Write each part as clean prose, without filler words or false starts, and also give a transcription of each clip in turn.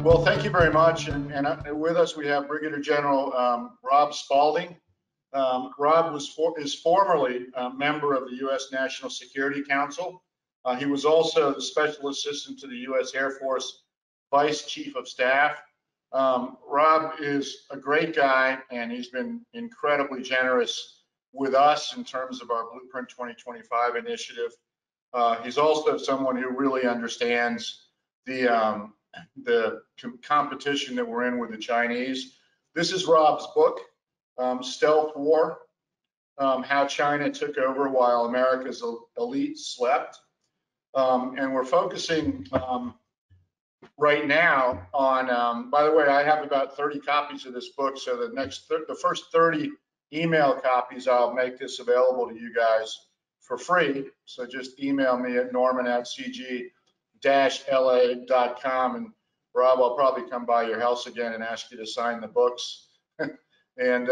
Well, thank you very much. And with us, we have Brigadier General Rob Spalding. Rob is formerly a member of the U.S. National Security Council. He was also the Special Assistant to the U.S. Air Force Vice Chief of Staff. Rob is a great guy, and he's been incredibly generous with us in terms of our Blueprint 2025 initiative. He's also someone who really understands the competition that we're in with the Chinese. This is Rob's book, Stealth War, How China Took Over While America's Elite Slept. And we're focusing right now on, by the way, I have about 30 copies of this book, so the first 30 email copies, I'll make this available to you guys for free. So just email me at norman@cg-la.com, and Rob, I'll probably come by your house again and ask you to sign the books. And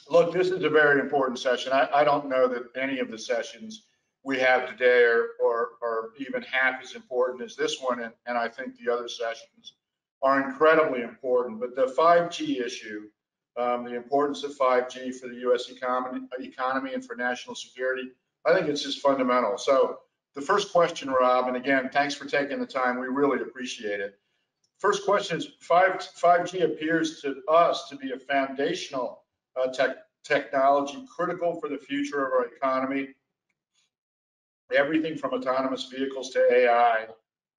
look, this is a very important session. I don't know that any of the sessions we have today are even half as important as this one, and I think the other sessions are incredibly important. But the 5G issue, the importance of 5G for the U.S. economy and for national security, I think it's just fundamental. So the first question, Rob, and again, thanks for taking the time. We really appreciate it. First question is, 5G appears to us to be a foundational technology critical for the future of our economy. Everything from autonomous vehicles to AI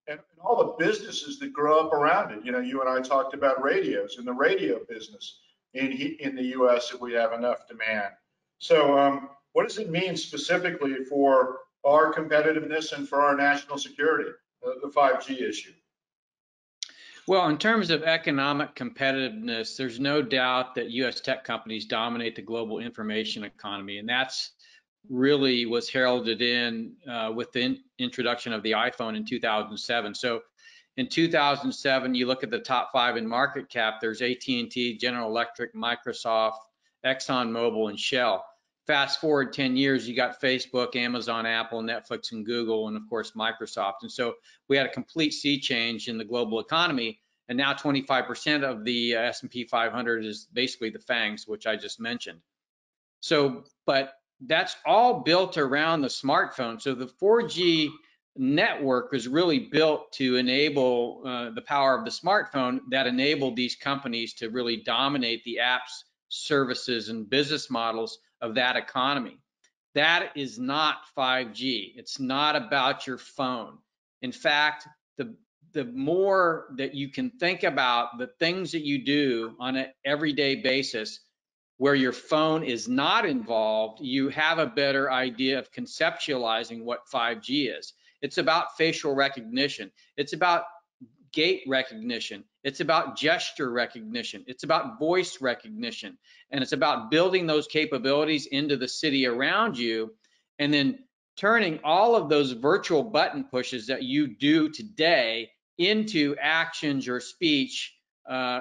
and all the businesses that grow up around it. You know, you and I talked about radios and the radio business in the U.S. if we have enough demand. So what does it mean specifically for our competitiveness and for our national security, the 5G issue? Well, in terms of economic competitiveness, there's no doubt that U.S. tech companies dominate the global information economy, and that's really was heralded in with the introduction of the iPhone in 2007. So in 2007, you look at the top 5 in market cap, there's AT&T, General Electric, Microsoft, ExxonMobil, and Shell. Fast forward 10 years, you got Facebook, Amazon, Apple, Netflix, and Google, and of course, Microsoft. And so we had a complete sea change in the global economy. And now 25% of the S&P 500 is basically the FANGs, which I just mentioned. So, but that's all built around the smartphone. So the 4G network was really built to enable the power of the smartphone that enabled these companies to really dominate the apps, services, and business models of that economy. That is not 5G. It's not about your phone. In fact, the more that you can think about the things that you do on an everyday basis where your phone is not involved, you have a better idea of conceptualizing what 5G is. It's about facial recognition. It's about gait recognition. It's about gesture recognition. It's about voice recognition. And it's about building those capabilities into the city around you and then turning all of those virtual button pushes that you do today into actions or speech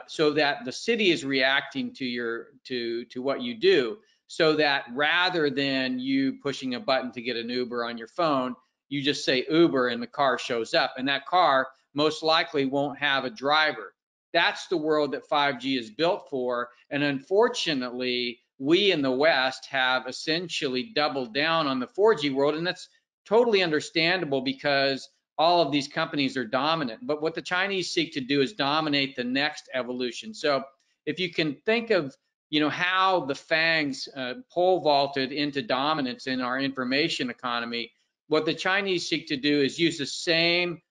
so that the city is reacting to what you do, so that rather than you pushing a button to get an Uber on your phone, you just say Uber and the car shows up, and that car most likely won't have a driver. That's the world that 5G is built for, and unfortunately, we in the West have essentially doubled down on the 4G world, and that's totally understandable because all of these companies are dominant. But what the Chinese seek to do is dominate the next evolution. So if you can think of, you know, how the FANGs pole vaulted into dominance in our information economy, what the Chinese seek to do is use the same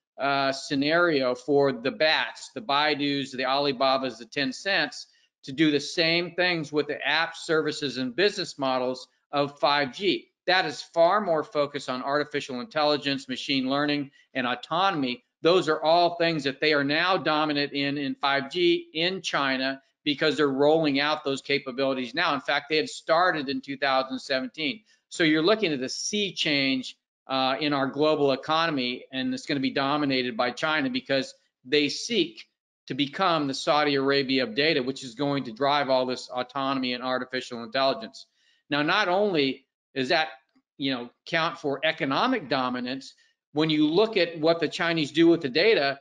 scenario for the BATs, the Baidus, the Alibabas, the Tencents, to do the same things with the apps, services, and business models of 5G. That is far more focused on artificial intelligence, machine learning, and autonomy. Those are all things that they are now dominant in 5G in China because they're rolling out those capabilities now. In fact, they had started in 2017. So you're looking at a sea change in our global economy, and it's going to be dominated by China because they seek to become the Saudi Arabia of data, which is going to drive all this autonomy and artificial intelligence. Now, not only is that, you know, count for economic dominance, when you look at what the Chinese do with the data,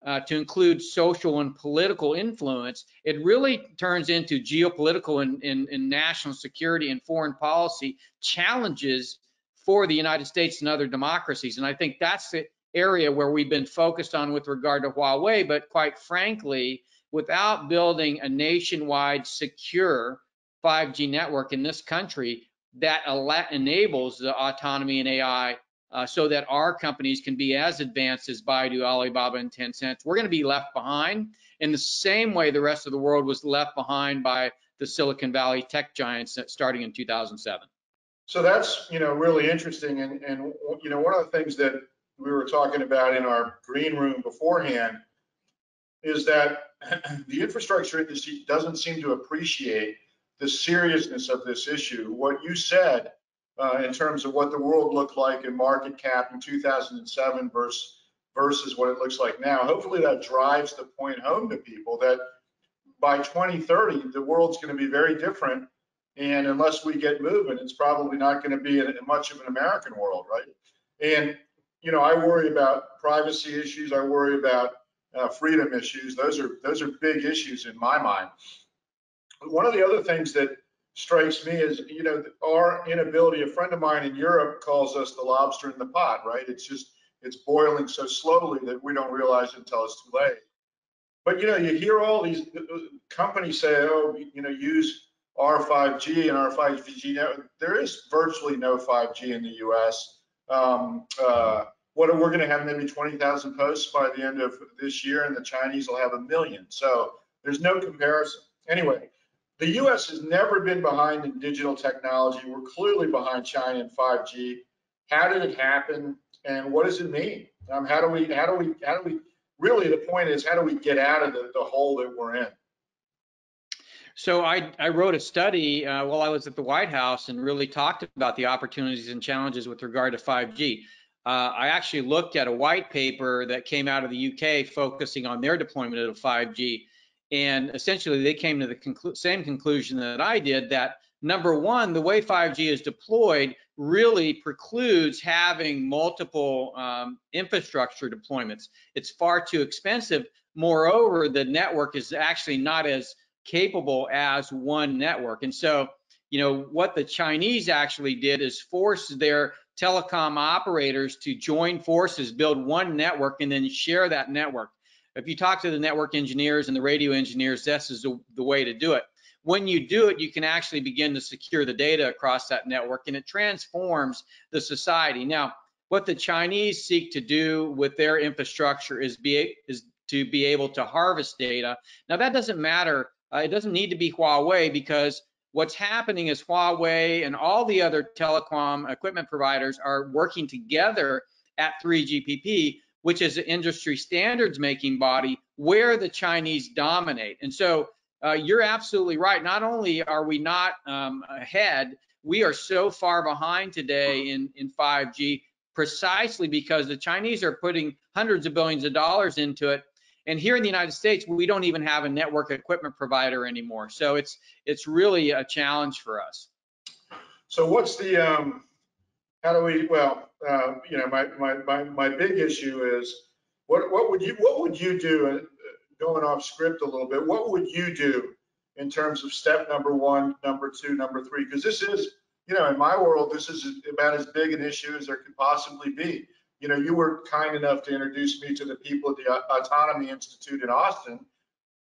to include social and political influence, it really turns into geopolitical and national security and foreign policy challenges for the United States and other democracies. And I think that's the area where we've been focused on with regard to Huawei, but quite frankly, without building a nationwide secure 5G network in this country that enables the autonomy and AI so that our companies can be as advanced as Baidu, Alibaba, and Tencent, we're going to be left behind in the same way the rest of the world was left behind by the Silicon Valley tech giants starting in 2007. So that's, really interesting. And one of the things that we were talking about in our green room beforehand is that the infrastructure industry doesn't seem to appreciate the seriousness of this issue. What you said in terms of what the world looked like in market cap in 2007 versus what it looks like now, hopefully that drives the point home to people that by 2030, the world's going to be very different. And unless we get moving, it's probably not going to be much of an American world, right? And, I worry about privacy issues. I worry about freedom issues. Those are big issues in my mind. One of the other things that strikes me is, our inability. A friend of mine in Europe calls us the lobster in the pot, right? It's boiling so slowly that we don't realize it until it's too late. But, you hear all these companies say, oh, use our 5G and our 5G network. There is virtually no 5G in the US. We're going to have maybe 20,000 posts by the end of this year, and the Chinese will have 1 million. So there's no comparison. Anyway, the US has never been behind in digital technology. We're clearly behind China in 5G. How did it happen, and what does it mean? How do we really, the point is, how do we get out of the hole that we're in? So I wrote a study while I was at the White House and really talked about the opportunities and challenges with regard to 5G. I actually looked at a white paper that came out of the UK focusing on their deployment of 5G. And essentially, they came to the same conclusion that I did, that number one, the way 5G is deployed really precludes having multiple infrastructure deployments. It's far too expensive. Moreover, the network is actually not as capable as one network. And so, what the Chinese actually did is force their telecom operators to join forces, build one network, and then share that network. If you talk to the network engineers and the radio engineers, this is the way to do it. When you do it, you can actually begin to secure the data across that network, and it transforms the society. Now, what the Chinese seek to do with their infrastructure is to be able to harvest data. Now, that doesn't matter. It doesn't need to be Huawei, because what's happening is Huawei and all the other telecom equipment providers are working together at 3GPP, which is an industry standards making body where the Chinese dominate. And so you're absolutely right. Not only are we not ahead, we are so far behind today in 5G precisely because the Chinese are putting hundreds of billions of dollars into it. And here in the United States, we don't even have a network equipment provider anymore. So it's really a challenge for us. So what's the how do we? Well, my big issue is what would you do? Going off script a little bit, what would you do in terms of step number one, number two, number three? Because this is, in my world, this is about as big an issue as there could possibly be. You were kind enough to introduce me to the people at the Autonomy Institute in Austin.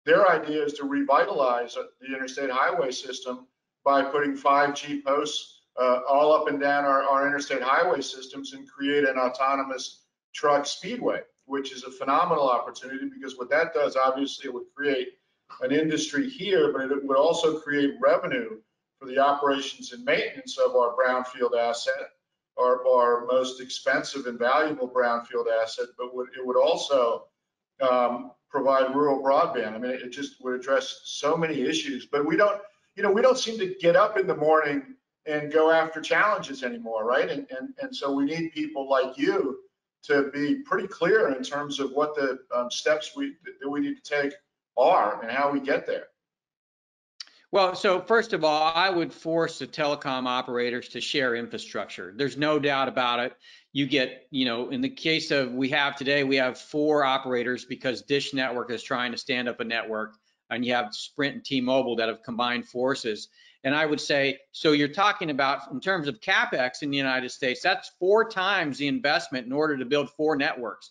Their idea is to revitalize the interstate highway system by putting 5G posts all up and down our interstate highway systems and create an autonomous truck speedway, which is a phenomenal opportunity, because what that does, obviously, it would create an industry here, but it would also create revenue for the operations and maintenance of our brownfield asset, our most expensive and valuable brownfield asset, but it would also provide rural broadband. I mean, it just would address so many issues, but we don't seem to get up in the morning and go after challenges anymore, right? And so we need people like you to be pretty clear in terms of what the steps that we need to take are and how we get there. Well, so first of all, I would force the telecom operators to share infrastructure. There's no doubt about it. you get, in the case of we have 4 operators because Dish Network is trying to stand up a network, and you have Sprint and T-Mobile that have combined forces. And I would say, so you're talking about in terms of CapEx in the United States, that's 4 times the investment in order to build 4 networks.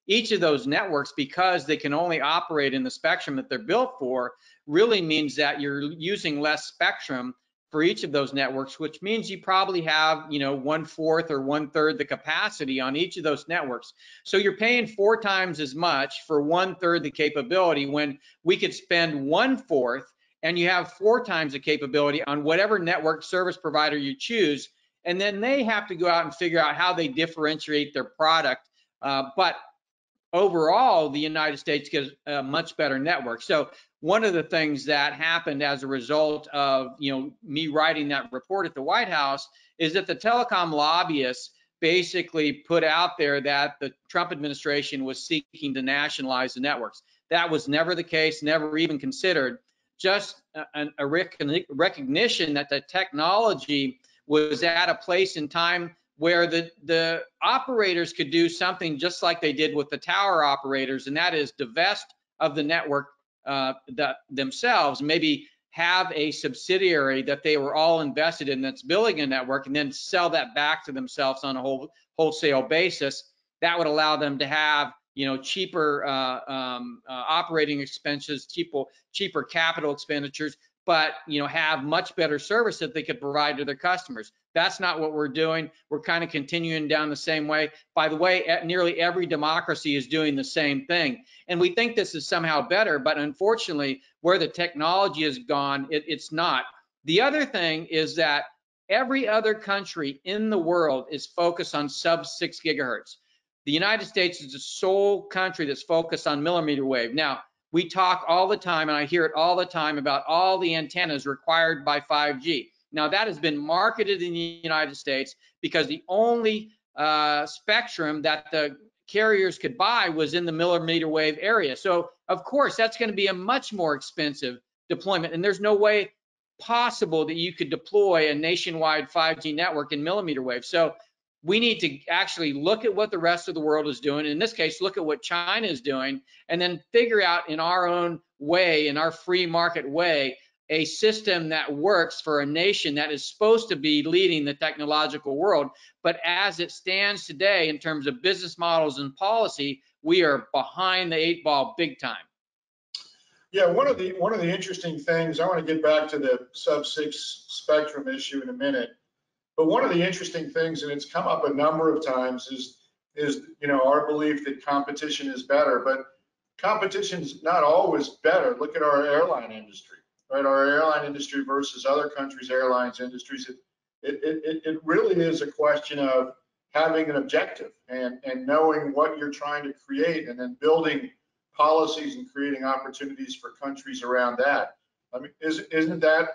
Each of those networks, because they can only operate in the spectrum that they're built for, really means that you're using less spectrum for each of those networks, which means you probably have, 1/4 or 1/3 the capacity on each of those networks. So you're paying 4 times as much for 1/3 the capability when we could spend 1/4 and you have 4 times the capability on whatever network service provider you choose. And then they have to go out and figure out how they differentiate their product. But overall, the United States gets a much better network. So one of the things that happened as a result of me writing that report at the White House is that the telecom lobbyists basically put out there that the Trump administration was seeking to nationalize the networks. That was never the case, never even considered. Just a recognition that the technology was at a place in time where the operators could do something just like they did with the tower operators, and that is divest of the network themselves, maybe have a subsidiary that they were all invested in that's building a network, and then sell that back to themselves on a wholesale basis. That would allow them to have cheaper operating expenses, cheaper capital expenditures, but have much better service that they could provide to their customers. That's not what we're doing. We're kind of continuing down the same way. By the way, nearly every democracy is doing the same thing. And we think this is somehow better, but unfortunately, where the technology has gone, it's not. The other thing is that every other country in the world is focused on sub-6 gigahertz. The United States is the sole country that's focused on millimeter wave. Now, we talk all the time, and I hear it all the time, about all the antennas required by 5G. Now, that has been marketed in the United States because the only spectrum that the carriers could buy was in the millimeter wave area. So, of course, that's going to be a much more expensive deployment, and there's no way possible that you could deploy a nationwide 5G network in millimeter wave. So we need to actually look at what the rest of the world is doing. In this case, look at what China is doing, and then figure out in our own way, in our free market way, a system that works for a nation that is supposed to be leading the technological world. But as it stands today, in terms of business models and policy, we are behind the 8 ball big time. Yeah, one of the interesting things, I want to get back to the sub-6 spectrum issue in a minute. But one of the interesting things, and it's come up a number of times, is our belief that competition is better. But competition is not always better. Look at our airline industry, right? Our airline industry versus other countries' airlines industries. It really is a question of having an objective and knowing what you're trying to create, and then building policies and creating opportunities for countries around that. I mean, isn't that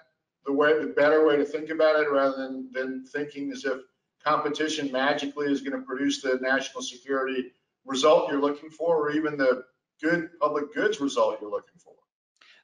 the better way to think about it, rather than thinking as if competition magically is going to produce the national security result you're looking for, or even the good public goods result you're looking for?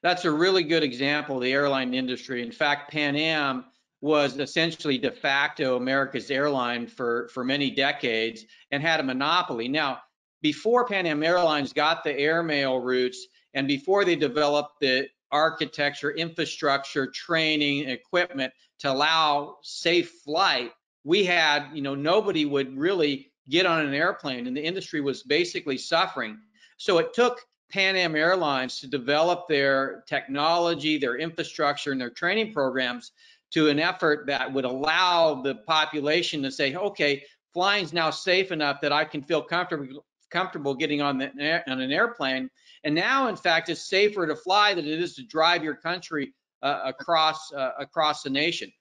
That's a really good example of the airline industry. In fact, Pan Am was essentially de facto America's airline for many decades and had a monopoly. Now, before Pan Am Airlines got the airmail routes, and before they developed the architecture, infrastructure, training, equipment to allow safe flight, we had, nobody would really get on an airplane, and the industry was basically suffering. So it took Pan Am Airlines to develop their technology, their infrastructure, and their training programs to an effort that would allow the population to say, okay, flying's now safe enough that I can feel comfortable getting on an airplane. And now, in fact, it's safer to fly than it is to drive your country across the nation.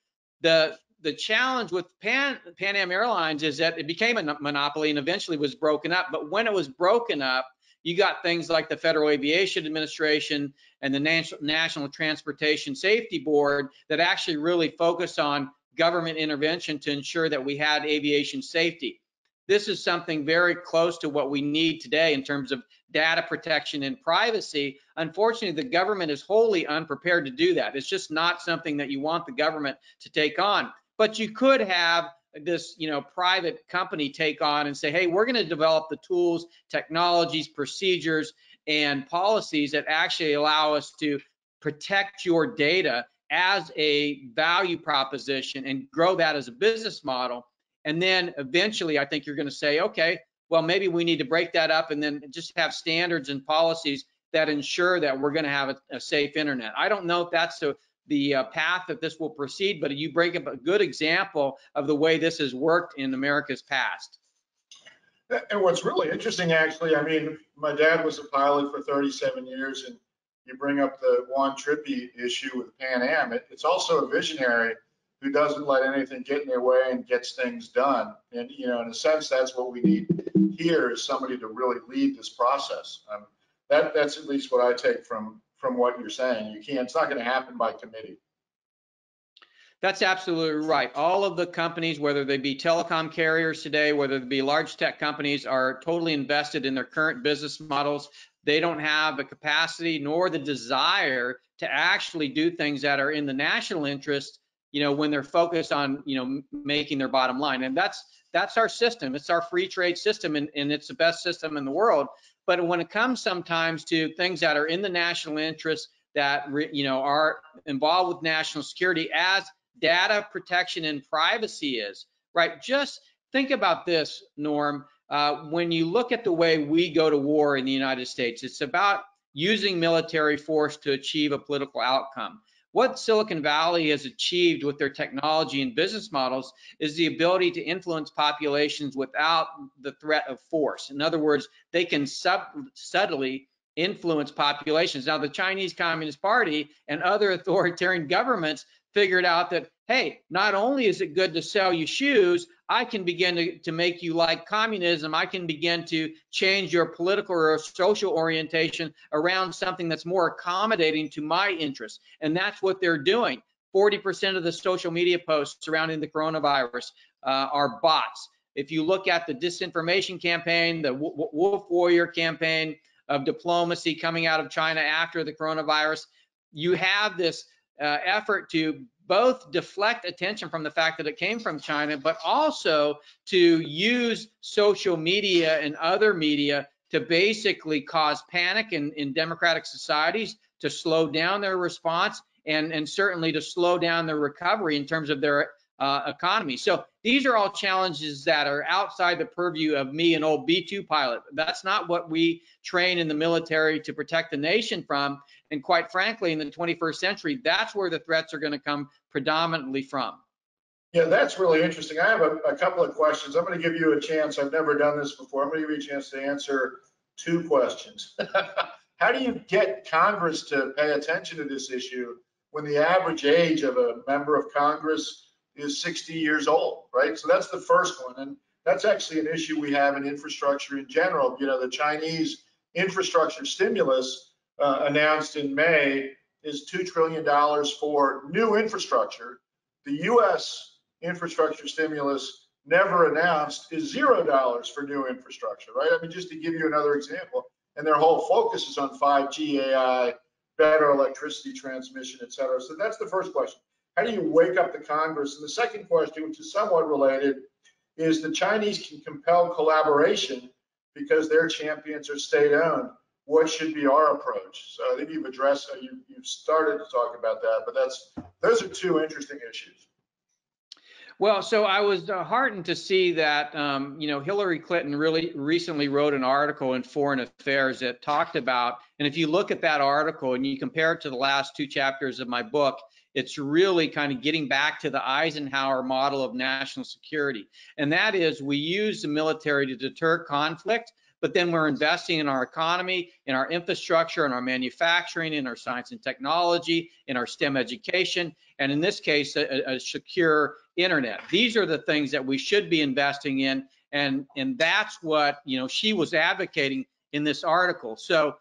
The challenge with Pan Am Airlines is that it became a monopoly and eventually was broken up. But when it was broken up, you got things like the Federal Aviation Administration and the National Transportation Safety Board that actually really focused on government intervention to ensure that we had aviation safety. This is something very close to what we need today in terms of data protection and privacy. Unfortunately, the government is wholly unprepared to do that. It's just not something that you want the government to take on. But you could have this private company take on and say, hey, we're going to develop the tools, technologies, procedures, and policies that actually allow us to protect your data as a value proposition and grow that as a business model. And then eventually I think you're going to say, okay, well, maybe we need to break that up and then just have standards and policies that ensure that we're going to have a safe internet. I don't know if that's the path that this will proceed, but you bring up a good example of the way this has worked in America's past. And what's really interesting, actually, I mean, my dad was a pilot for 37 years, and you bring up the Juan Trippi issue with Pan Am. It's also a visionary who doesn't let anything get in their way and gets things done. And, in a sense, that's what we need here, is somebody to really lead this process. That's at least what I take from what you're saying. It's not going to happen by committee. That's absolutely right. All of the companies, whether they be telecom carriers today, whether they be large tech companies, are totally invested in their current business models. They don't have the capacity nor the desire to actually do things that are in the national interest, when they're focused on, making their bottom line. And that's our system. It's our free trade system, and it's the best system in the world. But when it comes sometimes to things that are in the national interest that, are involved with national security, as data protection and privacy is, right? Just think about this, Norm. When you look at the way we go to war in the United States, it's about using military force to achieve a political outcome. What Silicon Valley has achieved with their technology and business models is the ability to influence populations without the threat of force. In other words, they can subtly influence populations. Now, the Chinese Communist Party and other authoritarian governments figured out that, hey, not only is it good to sell you shoes, I can begin to make you like communism. I can begin to change your political or social orientation around something that's more accommodating to my interests. And that's what they're doing. 40% of the social media posts surrounding the coronavirus are bots. If you look at the disinformation campaign, the Wolf Warrior campaign of diplomacy coming out of China after the coronavirus, you have this effort to both deflect attention from the fact that it came from China, but also to use social media and other media to basically cause panic in democratic societies, to slow down their response, and certainly to slow down their recovery in terms of their economy. So these are all challenges that are outside the purview of me, an old B-2 pilot. That's not what we train in the military to protect the nation from. And quite frankly, in the 21st century, that's where the threats are going to come predominantly from. Yeah, that's really interesting. I have a couple of questions. I'm going to give you a chance. I've never done this before. I'm going to give you a chance to answer two questions. How do you get Congress to pay attention to this issue when the average age of a member of Congress is 60 years old, right? So that's the first one. And that's actually an issue we have in infrastructure in general. The Chinese infrastructure stimulus announced in May is $2 trillion for new infrastructure. The US infrastructure stimulus never announced is $0 for new infrastructure, right? I mean, just to give you another example. And their whole focus is on 5G, AI, better electricity transmission, et cetera. So that's the first question. How do you wake up the Congress? And the second question, which is somewhat related, is the Chinese can compel collaboration because their champions are state-owned. What should be our approach? So I think you've addressed, you've started to talk about that, but those are two interesting issues. Well, so I was heartened to see that, Hillary Clinton really recently wrote an article in Foreign Affairs that talked about, and if you look at that article and you compare it to the last two chapters of my book, it's really kind of getting back to the Eisenhower model of national security. And that is, we use the military to deter conflict, but then we're investing in our economy, in our infrastructure, in our manufacturing, in our science and technology, in our STEM education, and in this case, a secure internet. These are the things that we should be investing in, and that's what she was advocating in this article. So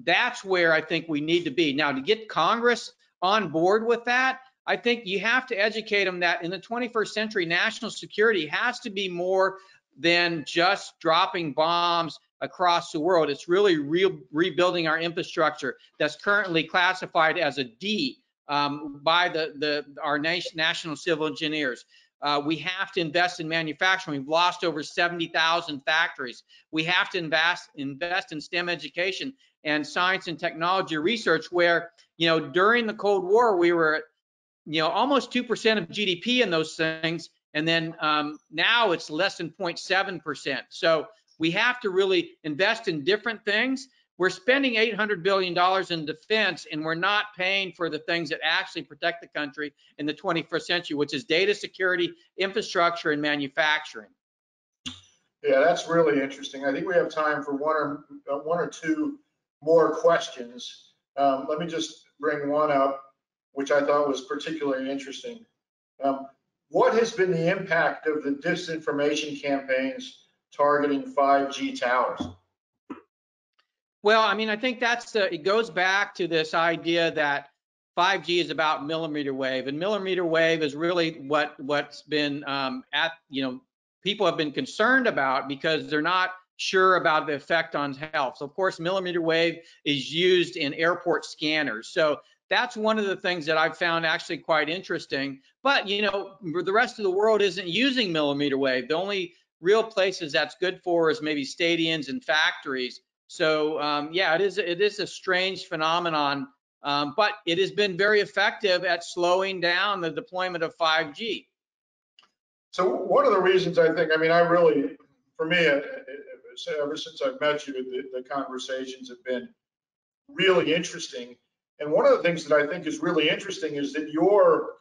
that's where I think we need to be. Now, to get Congress on board with that, I think you have to educate them that in the 21st century, national security has to be more than just dropping bombs across the world. It's really rebuilding our infrastructure that's currently classified as a D by our national civil engineers. We have to invest in manufacturing. We've lost over 70,000 factories. We have to invest in STEM education and science and technology research, where, during the Cold War, we were at, almost 2% of GDP in those things. And then now it's less than 0.7%. So we have to really invest in different things. We're spending $800 billion in defense, and we're not paying for the things that actually protect the country in the 21st century, which is data security, infrastructure, and manufacturing. Yeah, that's really interesting. I think we have time for one or two more questions. Let me just bring one up, which I thought was particularly interesting. What has been the impact of the disinformation campaigns targeting 5G towers? Well, I think it goes back to this idea that 5G is about millimeter wave, and millimeter wave is really what's been people have been concerned about, because they're not sure about the effect on health. So of course, millimeter wave is used in airport scanners. So that's one of the things that I've found actually quite interesting. But the rest of the world isn't using millimeter wave. The only real places that's good for is maybe stadiums and factories. So yeah, it is a strange phenomenon, but it has been very effective at slowing down the deployment of 5G. So one of the reasons I think, I really, for me, ever since I've met you, the conversations have been really interesting. And one of the things that I think is really interesting is that you're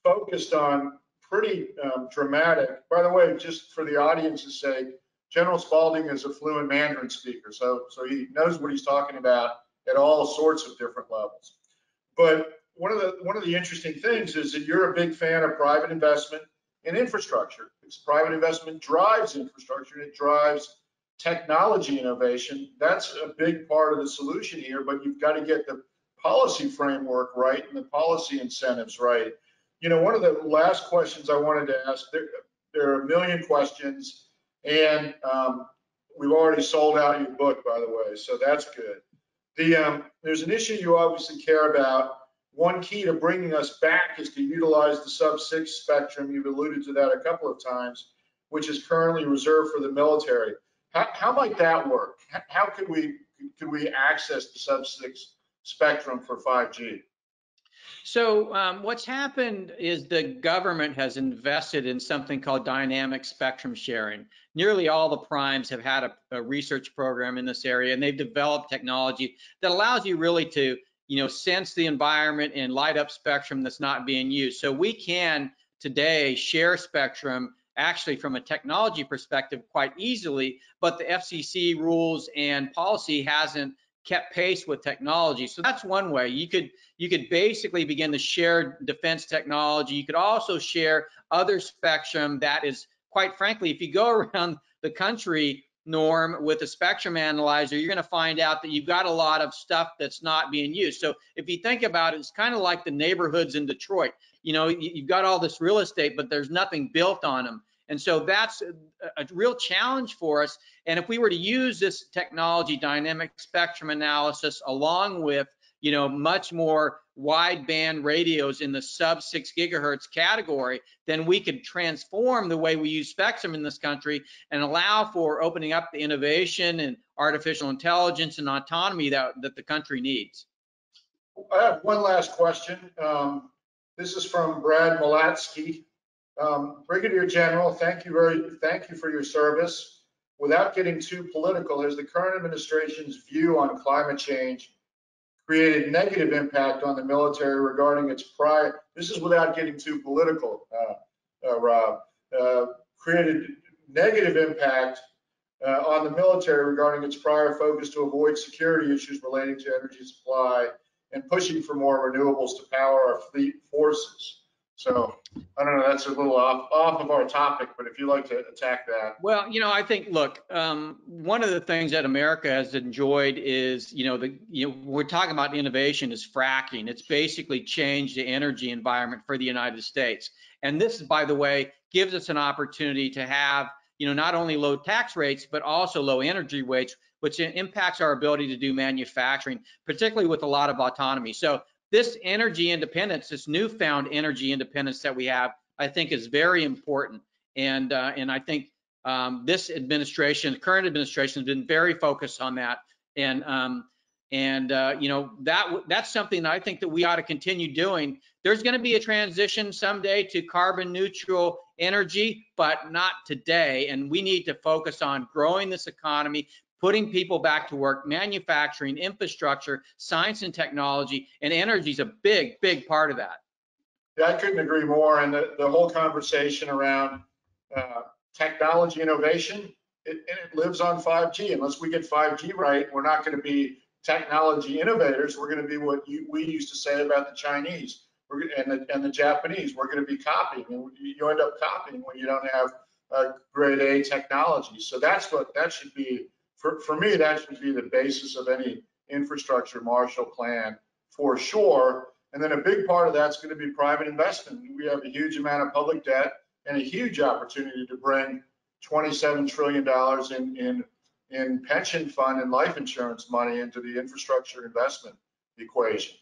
focused on pretty dramatic, by the way, just for the audience's sake, General Spalding is a fluent Mandarin speaker, so he knows what he's talking about at all sorts of different levels. But one of the interesting things is that you're a big fan of private investment in infrastructure. Because private investment drives infrastructure, and it drives technology innovation. That's a big part of the solution here, but you've got to get the policy framework right and the policy incentives right. One of the last questions I wanted to ask, there are a million questions, and we've already sold out your book, by the way, so that's good. There's an issue you obviously care about. One key to bringing us back is to utilize the sub-6 spectrum. You've alluded to that a couple of times, which is currently reserved for the military. How might that work? How could we access the sub-6 spectrum for 5G? So what's happened is the government has invested in something called dynamic spectrum sharing. Nearly all the primes have had a research program in this area, and they've developed technology that allows you really to sense the environment and light up spectrum that's not being used. So we can today share spectrum actually from a technology perspective quite easily, but the FCC rules and policy hasn't kept pace with technology. So that's one way. You could basically begin to share defense technology. You could also share other spectrum that is, quite frankly, if you go around the country, Norm, with a spectrum analyzer, you're going to find out that you've got a lot of stuff that's not being used. So if you think about it, it's kind of like the neighborhoods in Detroit. You've got all this real estate, but there's nothing built on them. And so that's a real challenge for us. And if we were to use this technology, dynamic spectrum analysis, along with much more wideband radios in the sub-6 gigahertz category, then we could transform the way we use spectrum in this country and allow for opening up the innovation and artificial intelligence and autonomy that the country needs. I have one last question. This is from Brad Malatsky. Brigadier General, thank you for your service. Without getting too political, has the current administration's view on climate change created negative impact on the military regarding its prior, this is without getting too political, Rob, created negative impact on the military regarding its prior focus to avoid security issues relating to energy supply and pushing for more renewables to power our fleet forces? So I don't know, that's a little off of our topic, but if you'd like to attack that. Well, I think, look, one of the things that America has enjoyed is, we're talking about innovation is fracking. It's basically changed the energy environment for the United States. And this, by the way, gives us an opportunity to have, not only low tax rates, but also low energy rates, which impacts our ability to do manufacturing, particularly with a lot of autonomy. So this energy independence, this newfound energy independence that we have, I think is very important. And I think this administration, the current administration, has been very focused on that. And you know, that's something that I think that we ought to continue doing. There's going to be a transition someday to carbon neutral energy, but not today. And we need to focus on growing this economy, putting people back to work, manufacturing, infrastructure, science and technology, and energy is a big, big part of that. Yeah, I couldn't agree more. And the whole conversation around technology innovation, it lives on 5G. Unless we get 5G right, we're not going to be technology innovators. We're going to be what we used to say about the Chinese and the Japanese. We're going to be copying, and you end up copying when you don't have grade A technology. So that should be, for me, that should be the basis of any infrastructure Marshall Plan for sure. And then a big part of that's going to be private investment. We have a huge amount of public debt and a huge opportunity to bring $27 trillion in pension fund and life insurance money into the infrastructure investment equation.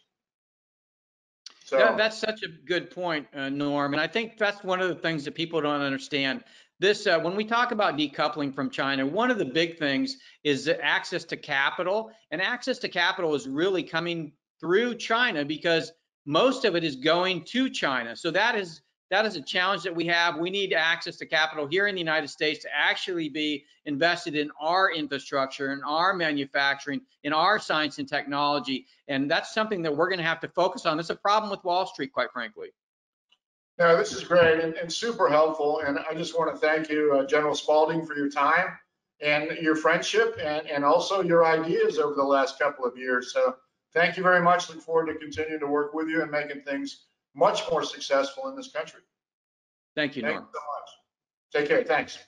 So that's such a good point, Norm. And I think that's one of the things that people don't understand. This, when we talk about decoupling from China, one of the big things is the access to capital. And access to capital is really coming through China because most of it is going to China. So that is a challenge that we have. We need access to capital here in the United States to actually be invested in our infrastructure, in our manufacturing, in our science and technology. And that's something that we're going to have to focus on. It's a problem with Wall Street, quite frankly. No, this is great and super helpful. And I just want to thank you, General Spalding, for your time and your friendship and also your ideas over the last couple of years. So thank you very much. Look forward to continuing to work with you and making things much more successful in this country. Thank you, Norm. Thank you so much. Take care. Thanks.